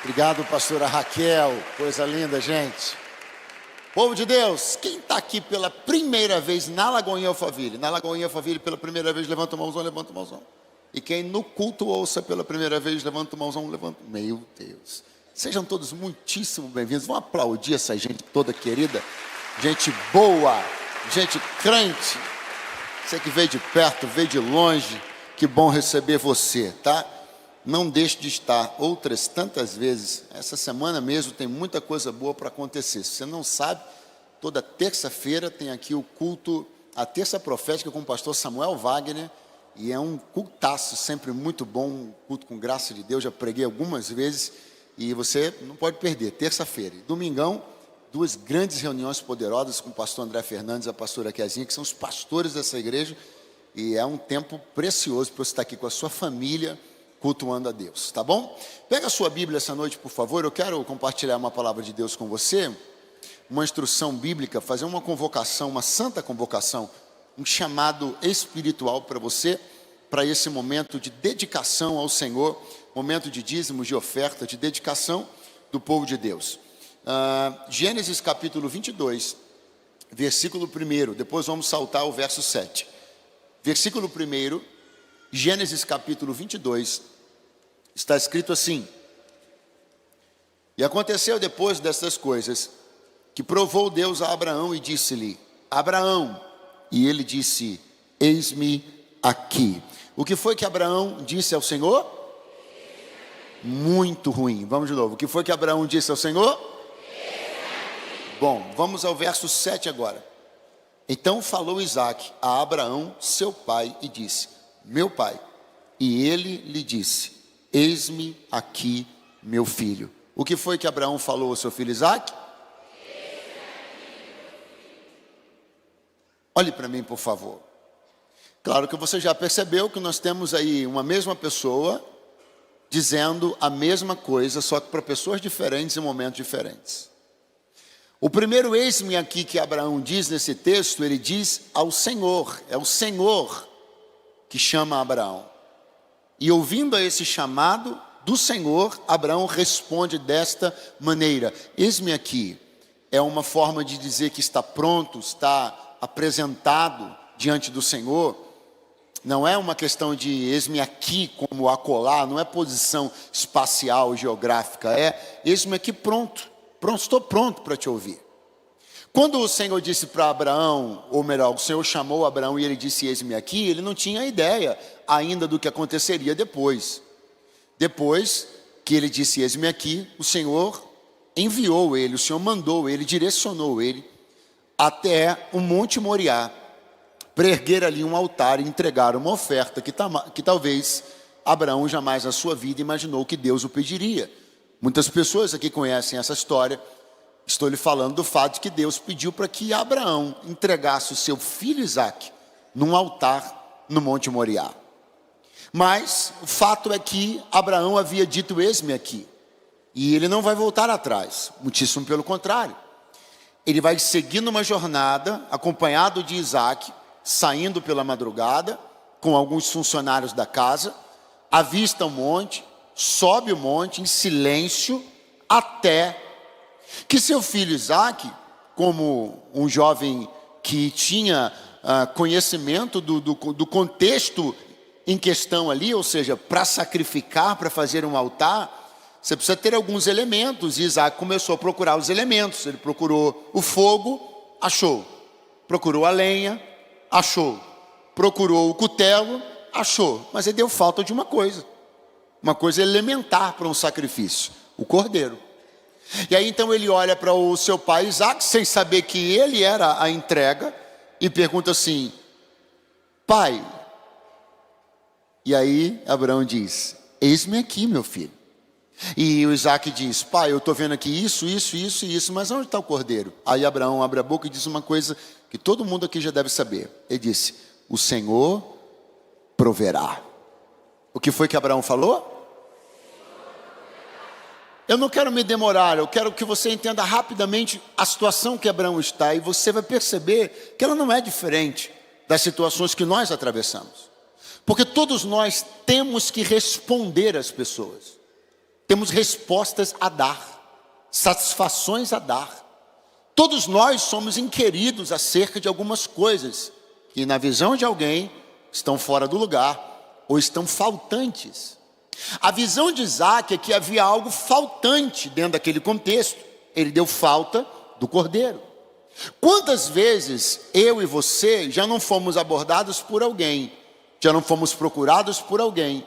Obrigado, pastora Raquel. Coisa linda, gente. Povo de Deus, quem está aqui pela primeira vez na Lagoinha Alphaville? Na Lagoinha Alphaville pela primeira vez, levanta o mãozão, levanta o mãozão. E quem no culto ouça pela primeira vez, levanta o mãozão, levanta. Meu Deus. Sejam todos muitíssimo bem-vindos. Vamos aplaudir essa gente toda querida. Gente boa, gente crente. Você que veio de perto, veio de longe. Que bom receber você, tá? Não deixe de estar outras tantas vezes. Essa semana mesmo tem muita coisa boa para acontecer. Se você não sabe, toda terça-feira tem aqui o culto, a terça profética com o pastor Samuel Wagner. E é um cultaço, sempre muito bom, um culto com graça de Deus. Já preguei algumas vezes e você não pode perder. Terça-feira e domingão, duas grandes reuniões poderosas com o pastor André Fernandes e a pastora Kezinha, que são os pastores dessa igreja. E é um tempo precioso para você estar aqui com a sua família, cultuando a Deus, tá bom? Pega a sua Bíblia essa noite, por favor. Eu quero compartilhar uma palavra de Deus com você, uma instrução bíblica, fazer uma convocação, uma santa convocação, um chamado espiritual para você, para esse momento de dedicação ao Senhor, momento de dízimos, de oferta, de dedicação do povo de Deus. Gênesis capítulo 22, versículo 1, depois vamos saltar ao verso 7. Versículo 1, Gênesis capítulo 22, está escrito assim: E aconteceu depois dessas coisas, que provou Deus a Abraão e disse-lhe: Abraão, e ele disse: Eis-me aqui. O que foi que Abraão disse ao Senhor? Muito ruim. Vamos de novo. O que foi que Abraão disse ao Senhor? Bom, vamos ao verso 7 agora. Então falou Isaque a Abraão, seu pai, e disse: Meu pai. E ele lhe disse: Eis-me aqui, meu filho. O que foi que Abraão falou ao seu filho Isaque? Olhe para mim, por favor. Claro que você já percebeu que nós temos aí uma mesma pessoa dizendo a mesma coisa, só que para pessoas diferentes em momentos diferentes. O primeiro eis-me aqui que Abraão diz nesse texto, ele diz ao Senhor. É o Senhor que chama Abraão. E ouvindo a esse chamado do Senhor, Abraão responde desta maneira: Eis-me aqui. É uma forma de dizer que está pronto, está apresentado diante do Senhor. Não é uma questão de eis-me aqui como acolá, não é posição espacial, geográfica. É eis-me aqui pronto. Pronto, estou pronto para te ouvir. Quando o Senhor disse para Abraão, ou melhor, o Senhor chamou Abraão e ele disse: Eis-me aqui, ele não tinha ideia ainda do que aconteceria depois. Depois que ele disse: Eis-me aqui, o Senhor enviou ele, o Senhor mandou ele, direcionou ele até o Monte Moriá, para erguer ali um altar e entregar uma oferta que talvez Abraão jamais na sua vida imaginou que Deus o pediria. Muitas pessoas aqui conhecem essa história. Estou lhe falando do fato de que Deus pediu para que Abraão entregasse o seu filho Isaque num altar no Monte Moriá. Mas o fato é que Abraão havia dito: Eis-me aqui. E ele não vai voltar atrás, muitíssimo pelo contrário. Ele vai seguir numa jornada, acompanhado de Isaque, saindo pela madrugada, com alguns funcionários da casa, avista o monte, sobe o monte em silêncio, até que seu filho Isaque, como um jovem que tinha conhecimento do contexto em questão ali, ou seja, para sacrificar, para fazer um altar, você precisa ter alguns elementos. E Isaque começou a procurar os elementos. Ele procurou o fogo, achou. Procurou a lenha, achou. Procurou o cutelo, achou. Mas ele deu falta de uma coisa elementar para um sacrifício: o cordeiro. E aí então ele olha para o seu pai Isaque, sem saber que ele era a entrega, e pergunta assim: Pai. E aí Abraão diz: Eis-me aqui, meu filho. E o Isaque diz: Pai, eu estou vendo aqui isso, mas onde está o cordeiro? Aí Abraão abre a boca e diz uma coisa que todo mundo aqui já deve saber. Ele disse: O Senhor proverá. O que foi que Abraão falou? Eu não quero me demorar, eu quero que você entenda rapidamente a situação que Abraão está, e você vai perceber que ela não é diferente das situações que nós atravessamos. Porque todos nós temos que responder às pessoas. temos respostas a dar, satisfações a dar. Todos nós somos inquiridos acerca de algumas coisas que, na visão de alguém, estão fora do lugar ou estão faltantes. A visão de Isaac é que havia algo faltante dentro daquele contexto. Ele deu falta do cordeiro. Quantas vezes eu e você já não fomos abordados por alguém, já não fomos procurados por alguém,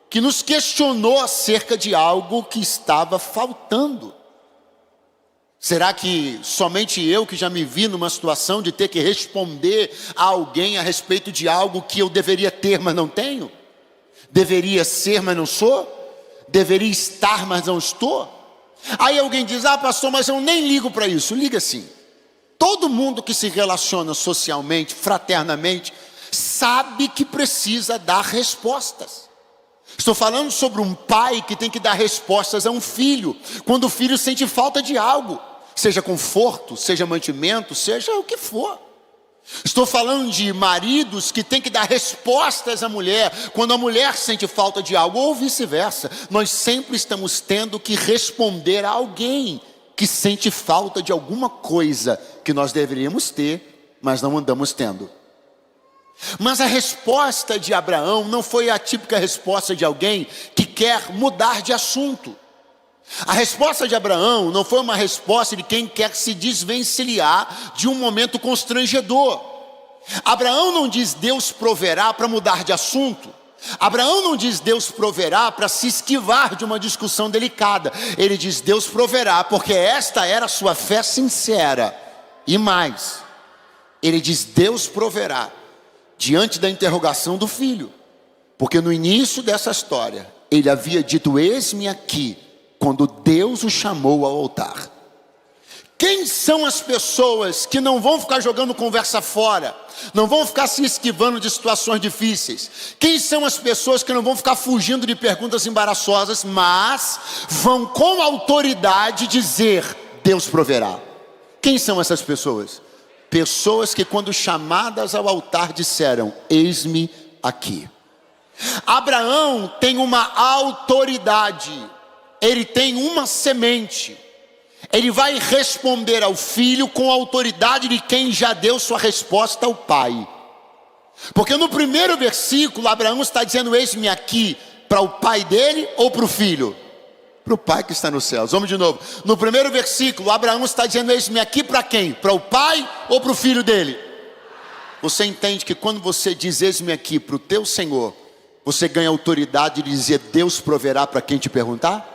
que nos questionou acerca de algo que estava faltando? Será que somente eu que já me vi numa situação de ter que responder a alguém a respeito de algo que eu deveria ter, mas não tenho? Deveria ser, mas não sou? Deveria estar, mas não estou? Aí alguém diz, pastor, mas eu nem ligo para isso. Liga sim. Todo mundo que se relaciona socialmente, fraternamente, sabe que precisa dar respostas. Estou falando sobre um pai que tem que dar respostas a um filho, quando o filho sente falta de algo, seja conforto, seja mantimento, seja o que for. Estou falando de maridos que tem que dar respostas à mulher, quando a mulher sente falta de algo, ou vice-versa. Nós sempre estamos tendo que responder a alguém que sente falta de alguma coisa que nós deveríamos ter, mas não andamos tendo. Mas a resposta de Abraão não foi a típica resposta de alguém que quer mudar de assunto. A resposta de Abraão não foi uma resposta de quem quer se desvencilhar de um momento constrangedor. Abraão não diz Deus proverá para mudar de assunto. Abraão não diz Deus proverá para se esquivar de uma discussão delicada. Ele diz Deus proverá porque esta era a sua fé sincera. E mais, ele diz Deus proverá diante da interrogação do filho, porque no início dessa história, ele havia dito, eis-me aqui, quando Deus o chamou ao altar. Quem são as pessoas que não vão ficar jogando conversa fora, não vão ficar se esquivando de situações difíceis? Quem são as pessoas que não vão ficar fugindo de perguntas embaraçosas, mas vão com autoridade dizer, Deus proverá? Quem são essas pessoas? Pessoas que quando chamadas ao altar disseram, eis-me aqui. Abraão tem uma autoridade, ele tem uma semente, ele vai responder ao filho com a autoridade de quem já deu sua resposta ao pai. Porque no primeiro versículo, Abraão está dizendo, eis-me aqui, para o pai dele ou para o filho? Para o pai que está nos céus. Vamos de novo. No primeiro versículo, Abraão está dizendo, eis-me aqui para quem? Para o pai ou para o filho dele? Você entende que quando você diz, eis-me aqui para o teu Senhor, você ganha autoridade de dizer, Deus proverá para quem te perguntar?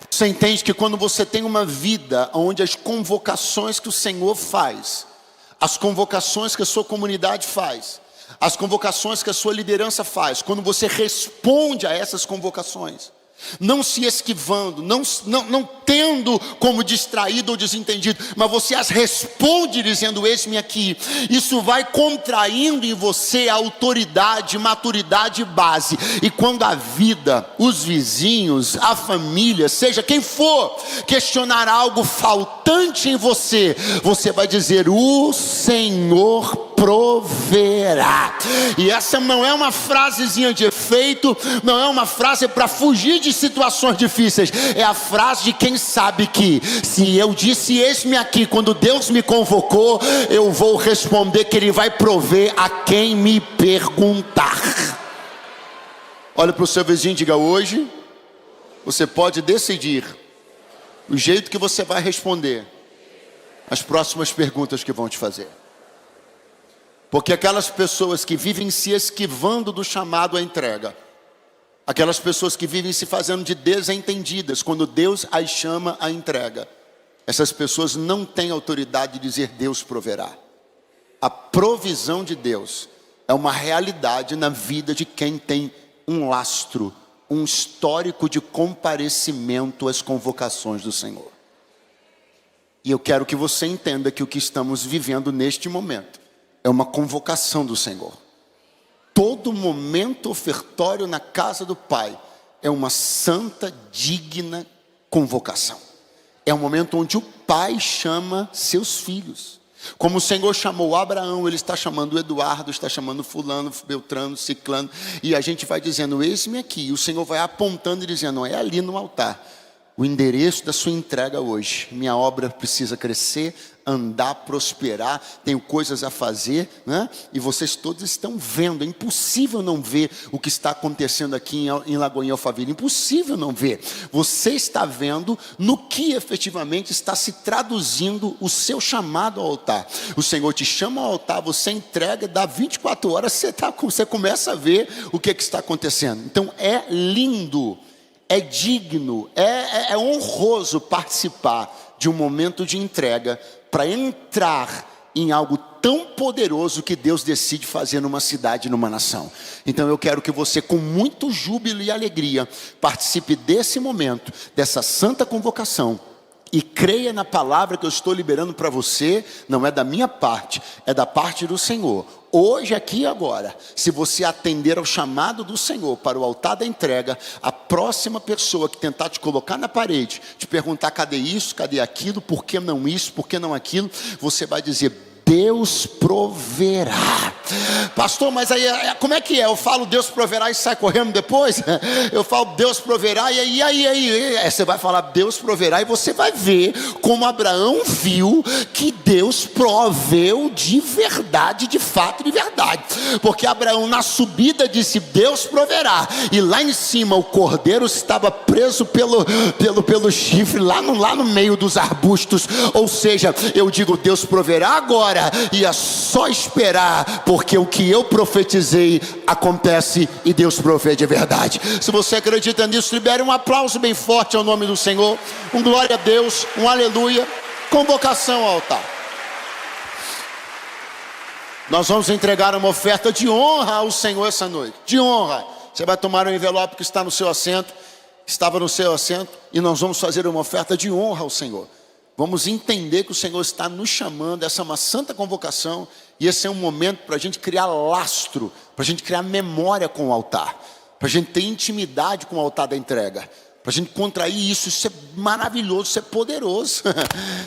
Você entende que quando você tem uma vida onde as convocações que o Senhor faz, as convocações que a sua comunidade faz, as convocações que a sua liderança faz, quando você responde a essas convocações, não se esquivando, não tendo como distraído ou desentendido, mas você as responde dizendo, eis-me aqui. Isso vai contraindo em você a autoridade, maturidade e base. E quando a vida, os vizinhos, a família, seja quem for, questionar algo faltante em você, você vai dizer, o Senhor proverá. E essa não é uma frasezinha de efeito, não é uma frase para fugir de situações difíceis, é a frase de quem sabe que, se eu disse eis-me aqui, quando Deus me convocou, eu vou responder que Ele vai prover a quem me perguntar. Olha para o seu vizinho e diga, hoje você pode decidir o jeito que você vai responder as próximas perguntas que vão te fazer. Porque aquelas pessoas que vivem se esquivando do chamado à entrega, aquelas pessoas que vivem se fazendo de desentendidas quando Deus as chama à entrega, essas pessoas não têm autoridade de dizer Deus proverá. A provisão de Deus é uma realidade na vida de quem tem um lastro, um histórico de comparecimento às convocações do Senhor. E eu quero que você entenda que o que estamos vivendo neste momento é uma convocação do Senhor. Todo momento ofertório na casa do Pai é uma santa, digna convocação. É um momento onde o Pai chama seus filhos. Como o Senhor chamou Abraão, Ele está chamando o Eduardo, está chamando fulano, Beltrano, Ciclano, e a gente vai dizendo, eis-me aqui, e o Senhor vai apontando e dizendo, é ali no altar, o endereço da sua entrega hoje. Minha obra precisa crescer, andar, prosperar, tenho coisas a fazer, né? E vocês todos estão vendo, é impossível não ver o que está acontecendo aqui em Lagoinha Alphaville, impossível não ver. Você está vendo no que efetivamente está se traduzindo o seu chamado ao altar. O Senhor te chama ao altar, você entrega, dá 24 horas, você começa a ver o que está acontecendo. Então é lindo, é digno, é honroso participar de um momento de entrega para entrar em algo tão poderoso que Deus decide fazer numa cidade, numa nação. Então eu quero que você, com muito júbilo e alegria, participe desse momento, dessa santa convocação, e creia na palavra que eu estou liberando para você. Não é da minha parte, é da parte do Senhor. Hoje, aqui e agora, se você atender ao chamado do Senhor para o altar da entrega, a próxima pessoa que tentar te colocar na parede, te perguntar cadê isso, cadê aquilo, por que não isso, por que não aquilo, você vai dizer, Deus proverá. Pastor, mas aí como é que é? Eu falo Deus proverá e sai correndo depois? Eu falo Deus proverá e aí você vai falar Deus proverá, e você vai ver como Abraão viu que Deus proveu de verdade, de fato, de verdade. Porque Abraão na subida disse Deus proverá, e lá em cima o cordeiro estava preso pelo chifre lá no meio dos arbustos. Ou seja, eu digo Deus proverá agora, e é só esperar, porque o que eu profetizei acontece e Deus provê de verdade. Se você acredita nisso, libere um aplauso bem forte ao nome do Senhor, um glória a Deus, um aleluia. Convocação ao altar. Nós vamos entregar uma oferta de honra ao Senhor essa noite, de honra. Você vai tomar um envelope que está no seu assento, estava no seu assento, e nós vamos fazer uma oferta de honra ao Senhor. Vamos entender que o Senhor está nos chamando, essa é uma santa convocação, e esse é um momento para a gente criar lastro, para a gente criar memória com o altar, para a gente ter intimidade com o altar da entrega, para a gente contrair isso é maravilhoso, isso é poderoso,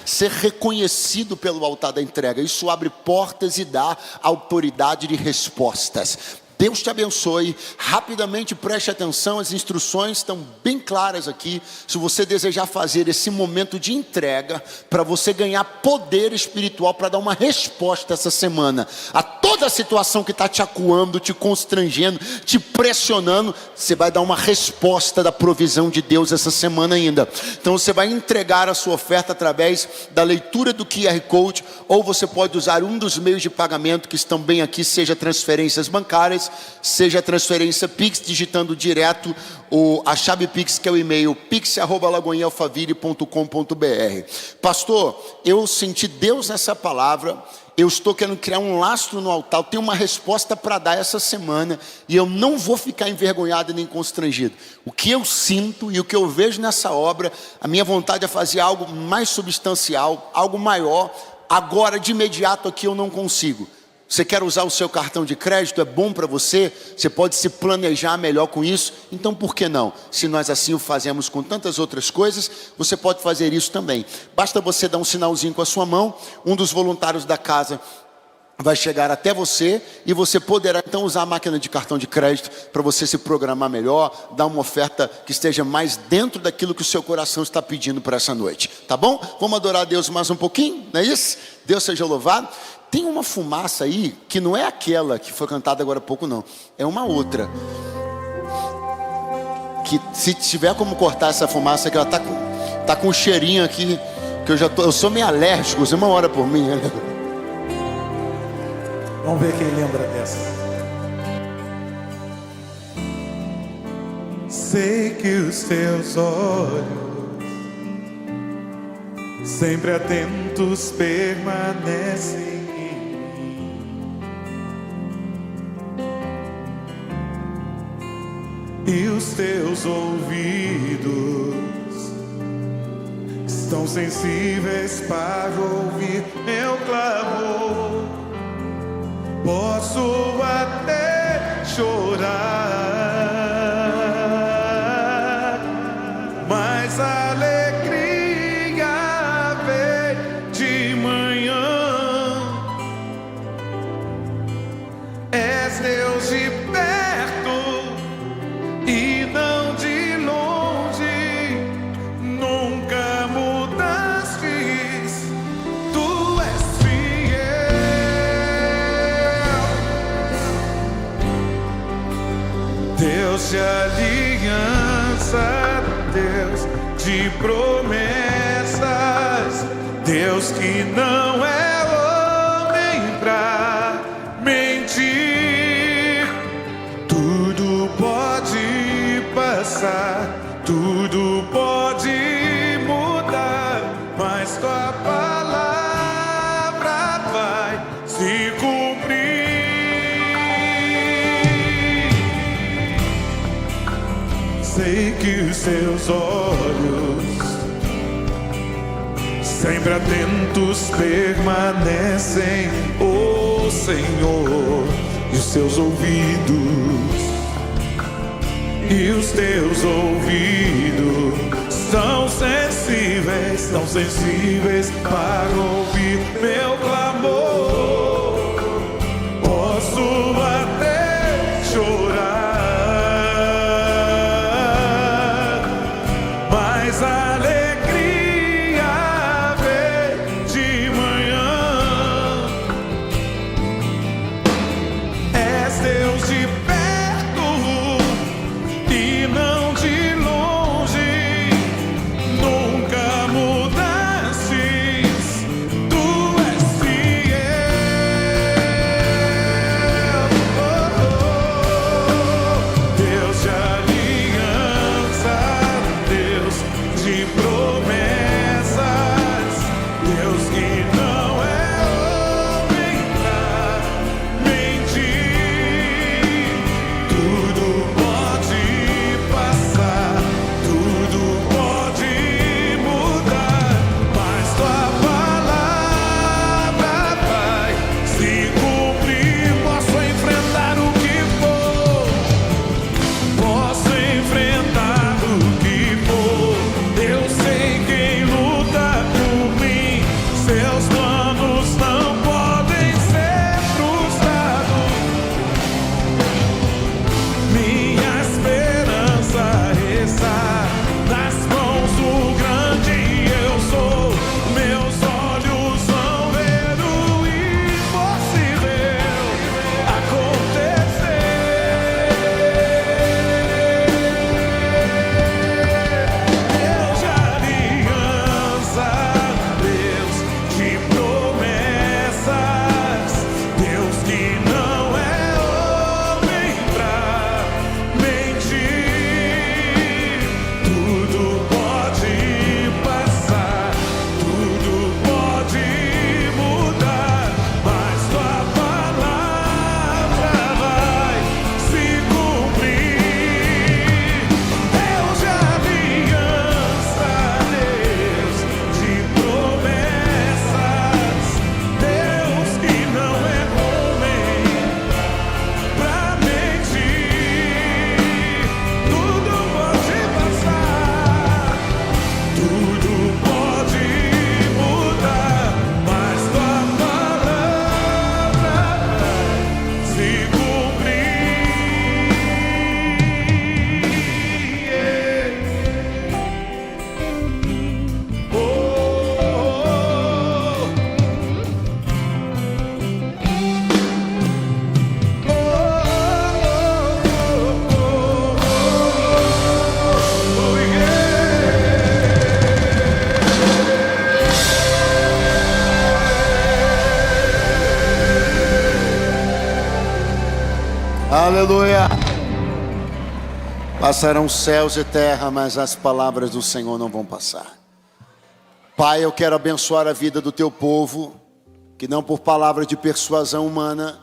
ser reconhecido pelo altar da entrega, isso abre portas e dá autoridade de respostas. Deus te abençoe. Rapidamente preste atenção, as instruções estão bem claras aqui. Se você desejar fazer esse momento de entrega, para você ganhar poder espiritual, para dar uma resposta essa semana a toda a situação que está te acuando, te constrangendo, te pressionando, você vai dar uma resposta da provisão de Deus essa semana ainda. Então você vai entregar a sua oferta através da leitura do QR Code, ou você pode usar um dos meios de pagamento que estão bem aqui, seja transferências bancárias, seja transferência Pix, digitando direto a chave Pix, que é o e-mail pix@lagoinhalphaville.com.br. Pastor, eu senti Deus nessa palavra, eu estou querendo criar um lastro no altar, eu tenho uma resposta para dar essa semana, e eu não vou ficar envergonhado nem constrangido. O que eu sinto e o que eu vejo nessa obra, a minha vontade é fazer algo mais substancial, algo maior. Agora, de imediato aqui eu não consigo. Você quer usar o seu cartão de crédito? É bom para você? Você pode se planejar melhor com isso? Então por que não? Se nós assim o fazemos com tantas outras coisas, você pode fazer isso também. Basta você dar um sinalzinho com a sua mão, um dos voluntários da casa vai chegar até você, e você poderá então usar a máquina de cartão de crédito para você se programar melhor, dar uma oferta que esteja mais dentro daquilo que o seu coração está pedindo para essa noite, tá bom? Vamos adorar a Deus mais um pouquinho, não é isso? Deus seja louvado. Tem uma fumaça aí, que não é aquela que foi cantada agora há pouco não, é uma outra, que se tiver como cortar essa fumaça, que ela tá com um cheirinho aqui, que eu sou meio alérgico, você uma hora por mim, né? Vamos ver quem lembra dessa. Sei que os teus olhos, sempre atentos, permanecem em mim, e os teus ouvidos estão sensíveis para ouvir meu clamor. Posso até chorar, mas a alegria vem de manhã. Deus de promessas, Deus que não é homem pra mentir. Tudo pode passar, tudo pode mudar, mas tua palavra vai se cumprir. Sei que os seus olhos, sempre atentos, permanecem, ó Senhor, e os seus ouvidos, e os teus ouvidos são sensíveis para ouvir meu clamor. Posso até chorar, mas a alegria vem de manhã. És Deus de perto e não de longe, nunca mudastes, tu és fiel. Deus de aliança, Deus de promessas, Deus que não é homem pra mentir. Tudo pode passar, tudo pode mudar, mas tua palavra vai se cumprir. Posso enfrentar o que for, posso enfrentar o que for. Eu sei quem luta por mim, seus planos não podem ser frustrados. Minha esperança está nas mãos do grande eu sou. Meus olhos vão ver o impossível acontecer. Deus de aliança, Deus de promessas, Deus que não é homem pra mentir. Tudo pode passar, tudo pode mudar, mas tua palavra vai se cumprir. Deus de aliança, Deus de promessas, Deus que não é homem pra mentir. Tudo pode passar, tudo pode mudar, mas tua palavra vai se cumprir. Oh, Aleluia. Passarão céus e terra, mas as palavras do Senhor não vão passar. Pai, eu quero abençoar a vida do teu povo, que não por palavra de persuasão humana,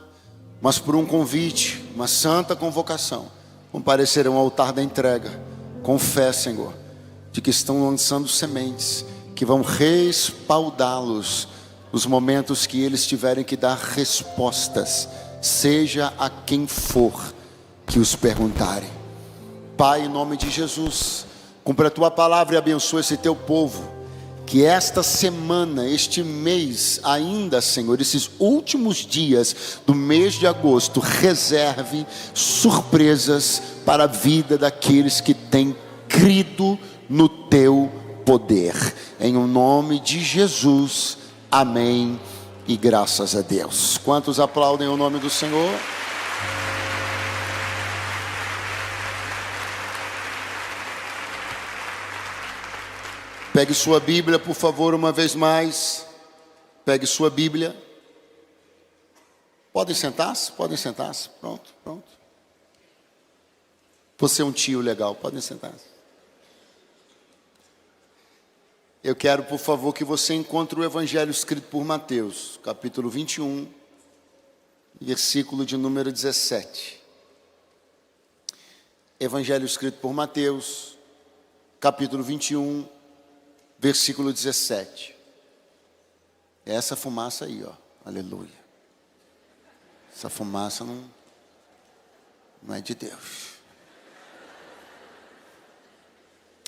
mas por um convite, uma santa convocação, comparecerão ao altar da entrega, com fé, Senhor, de que estão lançando sementes, que vão respaldá-los nos momentos que eles tiverem que dar respostas, seja a quem for que os perguntarem. Pai, em nome de Jesus, cumpra a tua palavra e abençoa esse teu povo, que esta semana, este mês ainda, Senhor, esses últimos dias do mês de agosto, reserve surpresas para a vida daqueles que têm crido no teu poder. Em o nome de Jesus, amém e graças a Deus. Quantos aplaudem o nome do Senhor? Pegue sua Bíblia, por favor, uma vez mais. Pegue sua Bíblia. Podem sentar-se? Podem sentar-se. Pronto, pronto. Você é um tio legal, podem sentar-se. Eu quero, por favor, que você encontre o Evangelho escrito por Mateus, capítulo 21, versículo de número 17. Evangelho escrito por Mateus, capítulo 21, versículo 17. É essa fumaça aí, ó. Aleluia. Essa fumaça não é de Deus.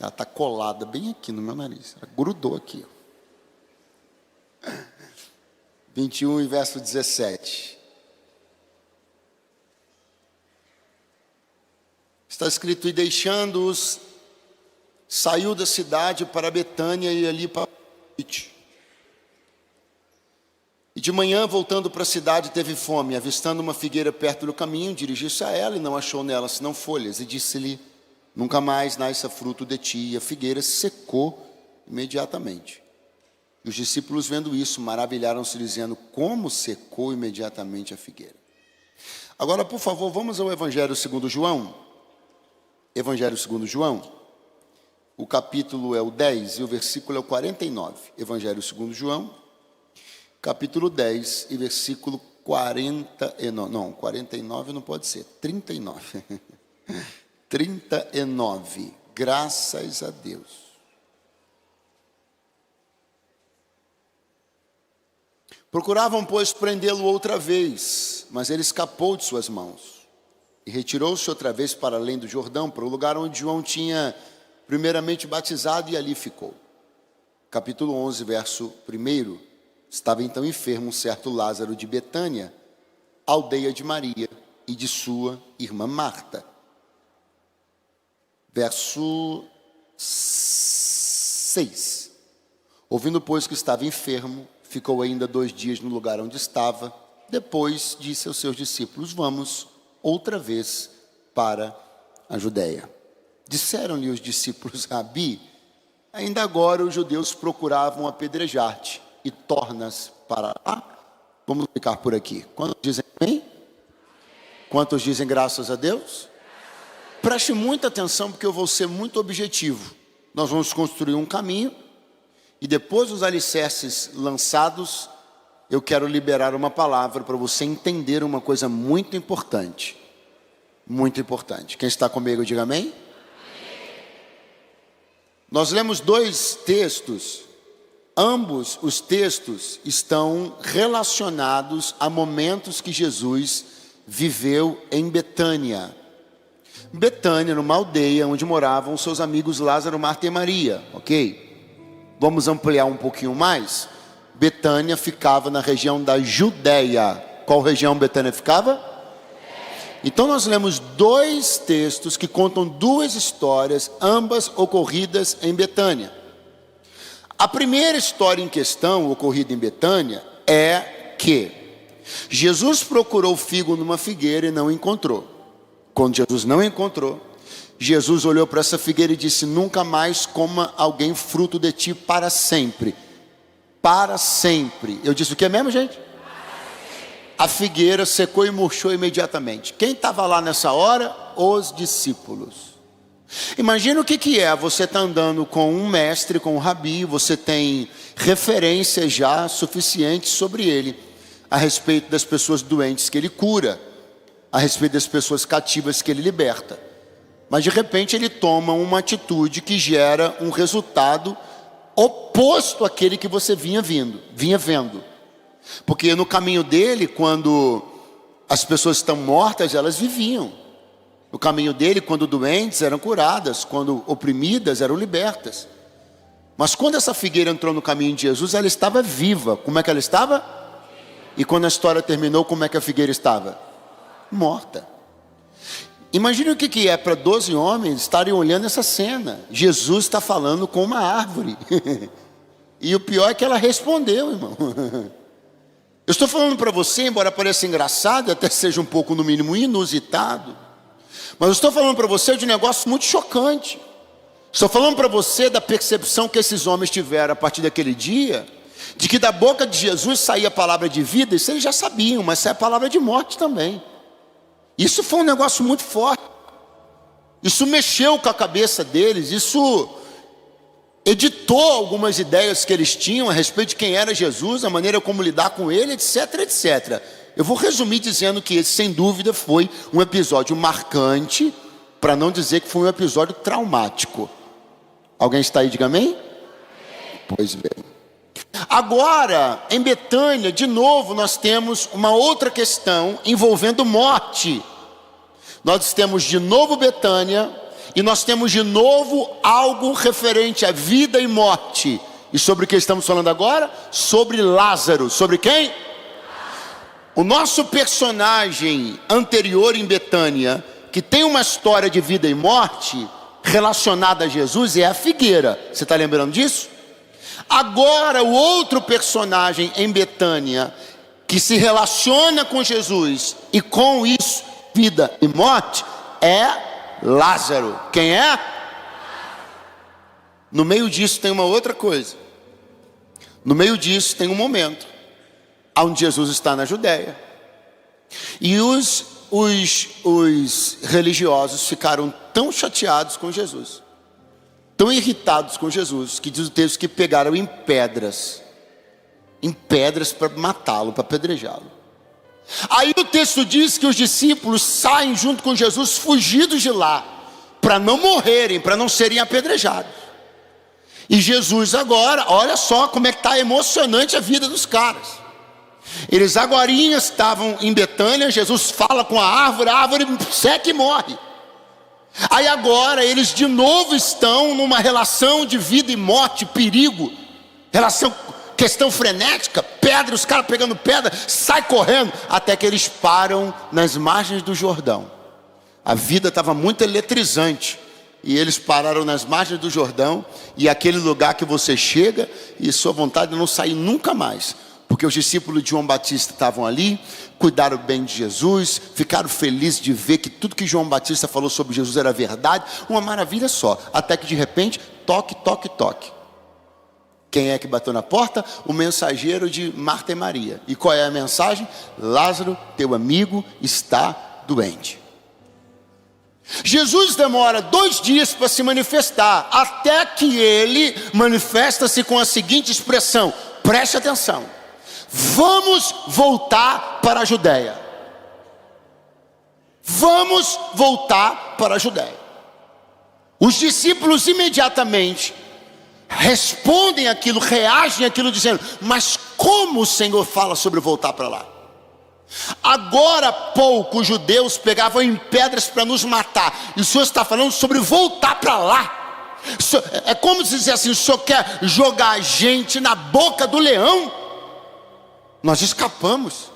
Ela está colada bem aqui no meu nariz. Ela grudou aqui. 21 e verso 17. Está escrito: e deixando-os, saiu da cidade para Betânia e ali para Noite. E de manhã, voltando para a cidade, teve fome. Avistando uma figueira perto do caminho, dirigiu-se a ela e não achou nela senão folhas. E disse-lhe: nunca mais nasça fruto de ti. E a figueira secou imediatamente. E os discípulos, vendo isso, maravilharam-se, dizendo: como secou imediatamente a figueira? Agora, por favor, vamos ao Evangelho segundo João. Evangelho segundo João. O capítulo é o 10 e o versículo é o 49. Evangelho segundo João, capítulo 10 e versículo 49. Não, 49 não pode ser, 39. 39. Graças a Deus. Procuravam, pois, prendê-lo outra vez, mas ele escapou de suas mãos. E retirou-se outra vez para além do Jordão, para o lugar onde João tinha primeiramente batizado, e ali ficou. Capítulo 11, verso 1. Estava então enfermo um certo Lázaro de Betânia, aldeia de Maria e de sua irmã Marta. Verso 6. Ouvindo, pois, que estava enfermo, ficou ainda 2 dias no lugar onde estava. Depois disse aos seus discípulos: vamos outra vez para a Judéia. Disseram-lhe os discípulos: Rabi, ainda agora os judeus procuravam apedrejar-te, e tornas para lá? Vamos ficar por aqui. Quantos dizem amém? Quantos dizem graças a Deus? Preste muita atenção, porque eu vou ser muito objetivo. Nós vamos construir um caminho, e depois dos alicerces lançados, eu quero liberar uma palavra para você entender uma coisa muito importante. Muito importante. Quem está comigo, diga amém. Nós lemos 2 textos. Ambos os textos estão relacionados a momentos que Jesus viveu em Betânia. Betânia era uma aldeia onde moravam seus amigos Lázaro, Marta e Maria, ok? Vamos ampliar um pouquinho mais. Betânia ficava na região da Judéia. Qual região Betânia ficava? Então nós lemos 2 textos que contam 2 histórias, ambas ocorridas em Betânia. A primeira história em questão, ocorrida em Betânia, é que Jesus procurou figo numa figueira e não encontrou. Quando Jesus não encontrou, Jesus olhou para essa figueira e disse: nunca mais coma alguém fruto de ti para sempre. Para sempre. Eu disse o que mesmo, gente? A figueira secou e murchou imediatamente. Quem estava lá nessa hora? Os discípulos. Imagina o que é, você está andando com um mestre, com um rabi, você tem referências já suficientes sobre ele, a respeito das pessoas doentes que ele cura, a respeito das pessoas cativas que ele liberta. Mas de repente ele toma uma atitude que gera um resultado oposto àquele que você vinha vendo. Porque no caminho dele, quando as pessoas estão mortas, elas viviam. No caminho dele, quando doentes eram curadas, quando oprimidas eram libertas. Mas quando essa figueira entrou no caminho de Jesus, ela estava viva. Como é que ela estava? E quando a história terminou, como é que a figueira estava? Morta. Imagine o que é para 12 homens estarem olhando essa cena. Jesus está falando com uma árvore. E o pior é que ela respondeu, irmão. Eu estou falando para você, embora pareça engraçado, até seja um pouco, no mínimo, inusitado, mas eu estou falando para você de um negócio muito chocante. Estou falando para você da percepção que esses homens tiveram a partir daquele dia, de que da boca de Jesus saía a palavra de vida. Isso eles já sabiam, mas saía a palavra de morte também. Isso foi um negócio muito forte. Isso mexeu com a cabeça deles, isso editou algumas ideias que eles tinham a respeito de quem era Jesus, a maneira como lidar com ele, etc, etc. Eu vou resumir dizendo que esse, sem dúvida, foi um episódio marcante, para não dizer que foi um episódio traumático. Alguém está aí, diga amém? Pois bem. Agora, em Betânia, de novo, nós temos uma outra questão envolvendo morte. Nós temos de novo Betânia, e nós temos de novo algo referente à vida e morte. E sobre o que estamos falando agora? Sobre Lázaro. Sobre quem? O nosso personagem anterior em Betânia, que tem uma história de vida e morte relacionada a Jesus, é a figueira. Você está lembrando disso? Agora, o outro personagem em Betânia, que se relaciona com Jesus e com isso, vida e morte, é Lázaro. Quem é? No meio disso tem uma outra coisa. No meio disso tem um momento onde Jesus está na Judéia. E os religiosos ficaram tão chateados com Jesus, tão irritados com Jesus, que diz o texto que pegaram em pedras para matá-lo, para apedrejá-lo. Aí o texto diz que os discípulos saem junto com Jesus, fugidos de lá, para não morrerem, para não serem apedrejados. E Jesus agora, olha só como é que está emocionante a vida dos caras. Eles agorinha estavam em Betânia, Jesus fala com a árvore seca e morre. Aí agora eles de novo estão numa relação de vida e morte, perigo, questão frenética, pedra, os caras pegando pedra, sai correndo, até que eles param nas margens do Jordão. A vida estava muito eletrizante, e eles pararam nas margens do Jordão, e aquele lugar que você chega, e sua vontade de não sair nunca mais, porque os discípulos de João Batista estavam ali, cuidaram bem de Jesus, ficaram felizes de ver que tudo que João Batista falou sobre Jesus era verdade, uma maravilha só, até que de repente, toque, toque, toque. Quem é que bateu na porta? O mensageiro de Marta e Maria. E qual é a mensagem? Lázaro, teu amigo, está doente. Jesus demora 2 dias para se manifestar, até que ele manifesta-se com a seguinte expressão, preste atenção: vamos voltar para a Judéia. Vamos voltar para a Judéia. Os discípulos imediatamente respondem aquilo, reagem àquilo dizendo, mas como o Senhor fala sobre voltar para lá? Agora há pouco os judeus pegavam em pedras para nos matar, e o Senhor está falando sobre voltar para lá. É como se dizer assim, o Senhor quer jogar a gente na boca do leão? Nós escapamos,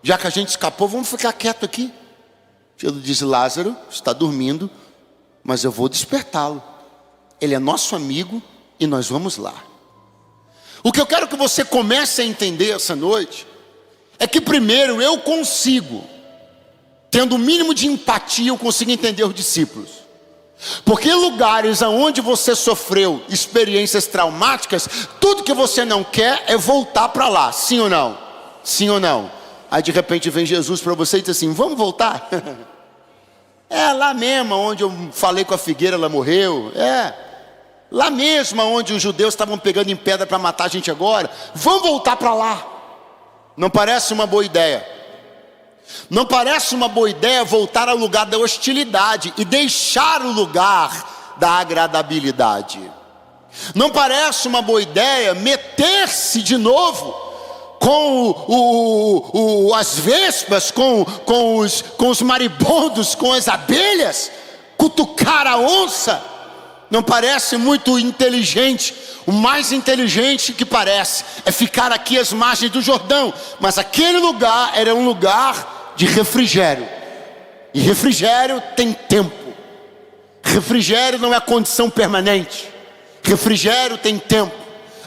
já que a gente escapou, vamos ficar quieto aqui. Jesus diz, Lázaro está dormindo, mas eu vou despertá-lo. Ele é nosso amigo e nós vamos lá. O que eu quero que você comece a entender essa noite é que primeiro eu consigo, tendo o mínimo de empatia, eu consigo entender os discípulos. Porque em lugares onde você sofreu experiências traumáticas, tudo que você não quer é voltar para lá, sim ou não? Sim ou não? Aí de repente vem Jesus para você e diz assim, vamos voltar? É lá mesmo onde eu falei com a figueira, ela morreu. Lá mesmo onde os judeus estavam pegando em pedra para matar a gente agora. Vamos voltar para lá. Não parece uma boa ideia? Não parece uma boa ideia voltar ao lugar da hostilidade e deixar o lugar da agradabilidade? Não parece uma boa ideia meter-se de novo com as vespas, com os maribondos, com as abelhas, cutucar a onça? Não parece muito inteligente. O mais inteligente que parece é ficar aqui às margens do Jordão, mas aquele lugar era um lugar de refrigério, e refrigério tem tempo. Refrigério não é condição permanente, refrigério tem tempo.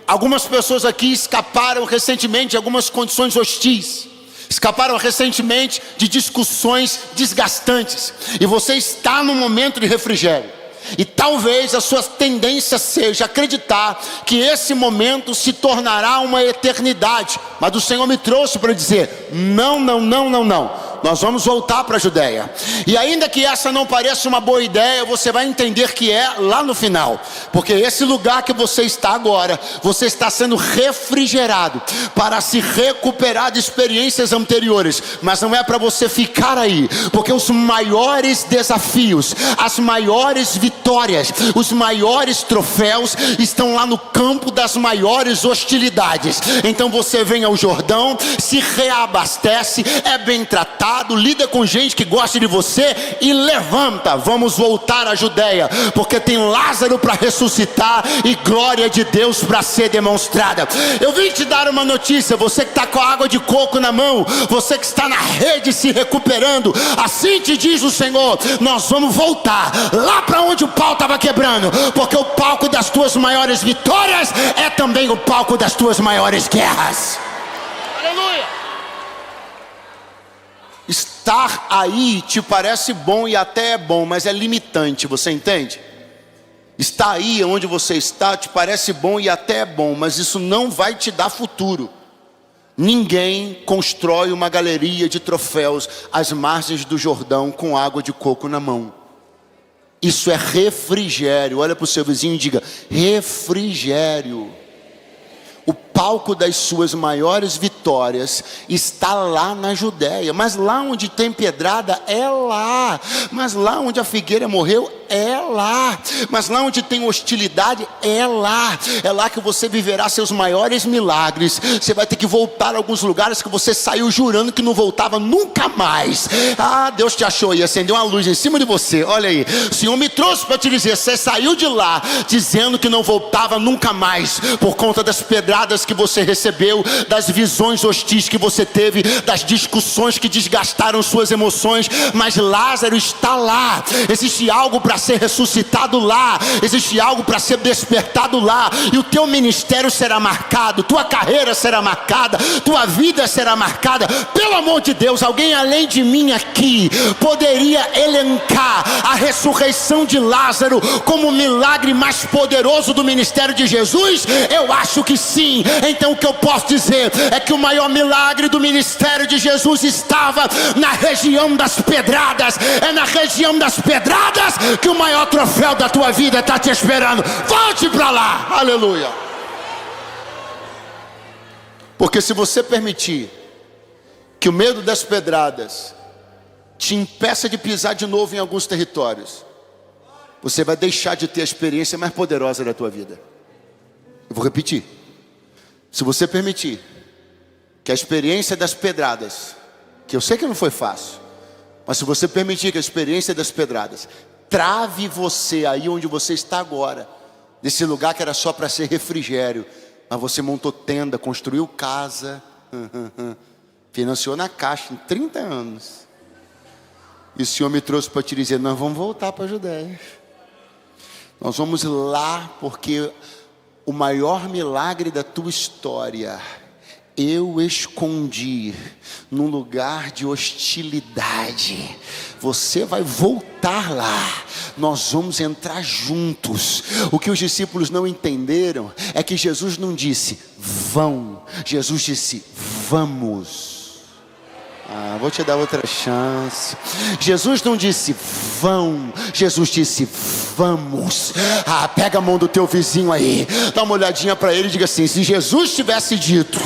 Algumas pessoas aqui escaparam recentemente de algumas condições hostis, escaparam recentemente de discussões desgastantes, e você está num momento de refrigério. E talvez a sua tendência seja acreditar que esse momento se tornará uma eternidade. Mas o Senhor me trouxe para dizer: não, não, não, não, não. Nós vamos voltar para a Judéia. E ainda que essa não pareça uma boa ideia, você vai entender que é lá no final. Porque esse lugar que você está agora, você está sendo refrigerado para se recuperar de experiências anteriores. Mas não é para você ficar aí. Porque os maiores desafios, as maiores vitórias, os maiores troféus estão lá no campo das maiores hostilidades. Então você vem ao Jordão, se reabastece, é bem tratado, lida com gente que gosta de você e levanta. Vamos voltar à Judéia, porque tem Lázaro para ressuscitar e glória de Deus para ser demonstrada. Eu vim te dar uma notícia, você que está com a água de coco na mão, você que está na rede se recuperando, assim te diz o Senhor: nós vamos voltar lá para onde o pau estava quebrando, porque o palco das tuas maiores vitórias é também o palco das tuas maiores guerras. Aleluia! Estar aí te parece bom e até é bom, mas é limitante, você entende? Estar aí onde você está te parece bom e até é bom, mas isso não vai te dar futuro. Ninguém constrói uma galeria de troféus às margens do Jordão com água de coco na mão. Isso é refrigério. Olha para o seu vizinho e diga: refrigério. O palco das suas maiores vitórias está lá na Judéia. Mas lá onde tem pedrada é lá. Mas lá onde a figueira morreu é lá. Mas lá onde tem hostilidade é lá. É lá que você viverá seus maiores milagres. Você vai ter que voltar a alguns lugares que você saiu jurando que não voltava nunca mais. Ah, Deus te achou e acendeu uma luz em cima de você. Olha aí, o Senhor me trouxe para te dizer: você saiu de lá dizendo que não voltava nunca mais, por conta das pedradas que você recebeu, das visões hostis que você teve, das discussões que desgastaram suas emoções. Mas Lázaro está lá. Existe algo para ser ressuscitado lá, existe algo para ser despertado lá, e o teu ministério será marcado, tua carreira será marcada, tua vida será marcada. Pelo amor de Deus, alguém além de mim aqui poderia elencar a ressurreição de Lázaro como o milagre mais poderoso do ministério de Jesus? Eu acho que sim. Então o que eu posso dizer é que o maior milagre do ministério de Jesus estava na região das pedradas. É na região das pedradas que o maior troféu da tua vida está te esperando. Volte para lá, aleluia. Porque se você permitir que o medo das pedradas te impeça de pisar de novo em alguns territórios, você vai deixar de ter a experiência mais poderosa da tua vida. Eu vou repetir: se você permitir que a experiência das pedradas, que eu sei que não foi fácil, mas se você permitir que a experiência das pedradas trave você aí onde você está agora, desse lugar que era só para ser refrigério, mas você montou tenda, construiu casa, financiou na Caixa em 30 anos, e o Senhor me trouxe para te dizer: nós vamos voltar para a Judéia. Nós vamos lá, porque o maior milagre da tua história eu escondi num lugar de hostilidade. Você vai voltar lá. Nós vamos entrar juntos. O que os discípulos não entenderam é que Jesus não disse vão, Jesus disse vamos. Vou te dar outra chance. Jesus não disse vão, Jesus disse vamos. Pega a mão do teu vizinho aí, dá uma olhadinha para ele e diga assim: se Jesus tivesse dito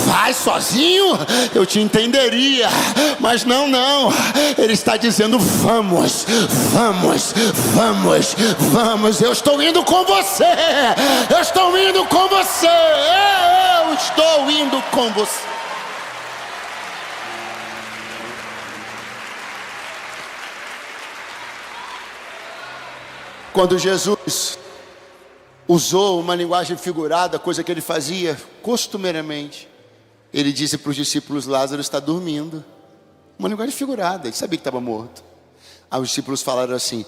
vai sozinho, eu te entenderia, mas não, ele está dizendo vamos, vamos, vamos, vamos. Eu estou indo com você, eu estou indo com você, eu estou indo com você. Quando Jesus usou uma linguagem figurada, coisa que ele fazia costumeiramente, ele disse para os discípulos: Lázaro está dormindo. Uma linguagem figurada, ele sabia que estava morto. Aí os discípulos falaram assim: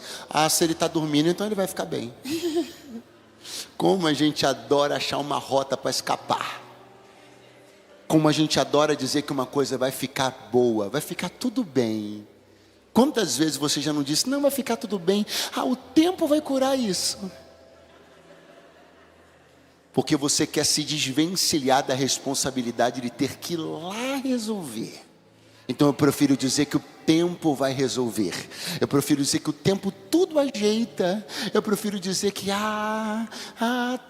se ele está dormindo, então ele vai ficar bem. Como a gente adora achar uma rota para escapar. Como a gente adora dizer que uma coisa vai ficar boa, vai ficar tudo bem. Quantas vezes você já não disse, não, vai ficar tudo bem, o tempo vai curar isso? Porque você quer se desvencilhar da responsabilidade de ter que ir lá resolver. Então eu prefiro dizer que o tempo vai resolver. Eu prefiro dizer que o tempo tudo ajeita. Eu prefiro dizer que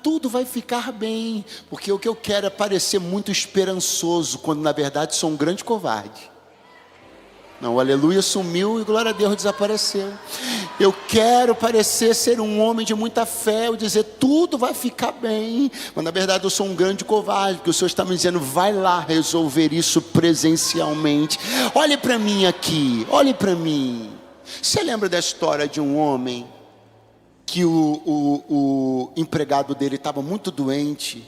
tudo vai ficar bem. Porque o que eu quero é parecer muito esperançoso, quando na verdade sou um grande covarde. Não, o aleluia sumiu e glória a Deus desapareceu. Eu quero parecer ser um homem de muita fé, eu dizer tudo vai ficar bem, mas na verdade eu sou um grande covarde, porque o Senhor está me dizendo, vai lá resolver isso presencialmente. Olhe para mim aqui, olhe para mim. Você lembra da história de um homem que o empregado dele estava muito doente,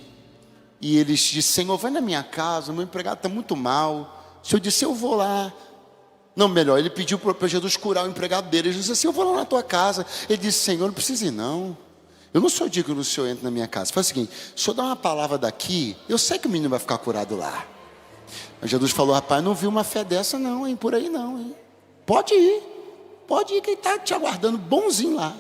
e ele disse, Senhor, vai na minha casa, o meu empregado está muito mal. O Senhor disse, eu vou lá. Não, melhor, ele pediu para Jesus curar o empregado dele. Ele disse assim, eu vou lá na tua casa. Ele disse, Senhor, não precisa ir não. Eu não sou digno que o Senhor entre na minha casa. Faz o seguinte, se o Senhor dá uma palavra daqui, eu sei que o menino vai ficar curado lá. Mas Jesus falou, rapaz, não vi uma fé dessa não, hein, por aí não, hein. Pode ir que ele está te aguardando bonzinho lá.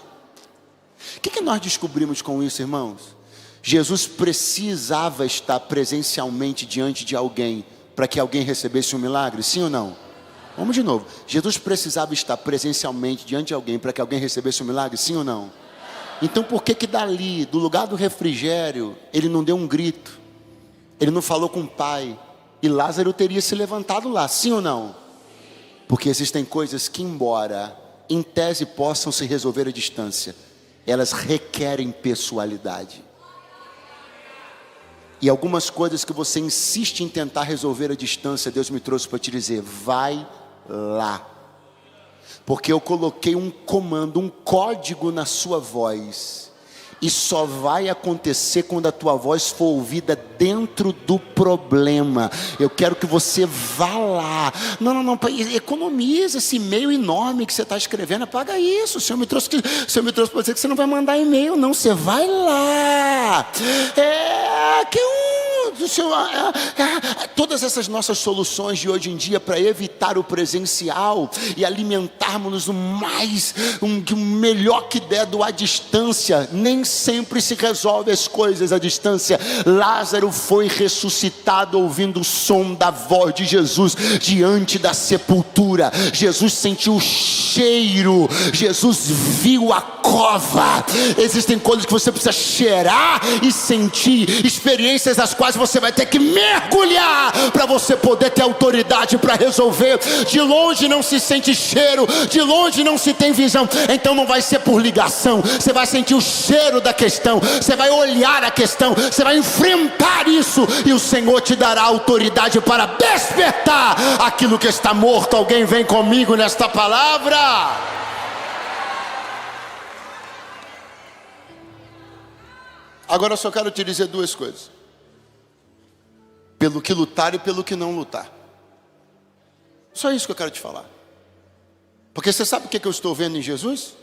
O que nós descobrimos com isso, irmãos? Jesus precisava estar presencialmente diante de alguém, para que alguém recebesse um milagre, sim ou não? Vamos de novo. Jesus precisava estar presencialmente diante de alguém para que alguém recebesse um milagre, sim ou não? Então por que dali, do lugar do refrigério, ele não deu um grito? Ele não falou com o pai? E Lázaro teria se levantado lá, sim ou não? Porque existem coisas que, embora em tese possam se resolver à distância, elas requerem pessoalidade. E algumas coisas que você insiste em tentar resolver à distância, Deus me trouxe para te dizer, vai lá. Porque eu coloquei um comando, um código na sua voz. E só vai acontecer quando a tua voz for ouvida dentro do problema. Eu quero que você vá lá. Não, economiza esse e-mail enorme que você está escrevendo. Apaga isso. O Senhor me trouxe para dizer que você não vai mandar e-mail, não. Você vai lá. Todas essas nossas soluções de hoje em dia para evitar o presencial e alimentarmos o melhor que der do à distância, nem sempre se resolve as coisas à distância. Lázaro foi ressuscitado ouvindo o som da voz de Jesus diante da sepultura. Jesus sentiu o cheiro, Jesus viu a cova. Existem coisas que você precisa cheirar e sentir, experiências das quais você vai ter que mergulhar para você poder ter autoridade para resolver. De longe não se sente cheiro, de longe não se tem visão, então não vai ser por ligação. Você vai sentir o cheiro da questão, você vai olhar a questão, você vai enfrentar isso, e o Senhor te dará autoridade para despertar aquilo que está morto. Alguém vem comigo nesta palavra? Agora eu só quero te dizer duas coisas: pelo que lutar e pelo que não lutar. Só isso que eu quero te falar. Porque você sabe o que eu estou vendo em Jesus?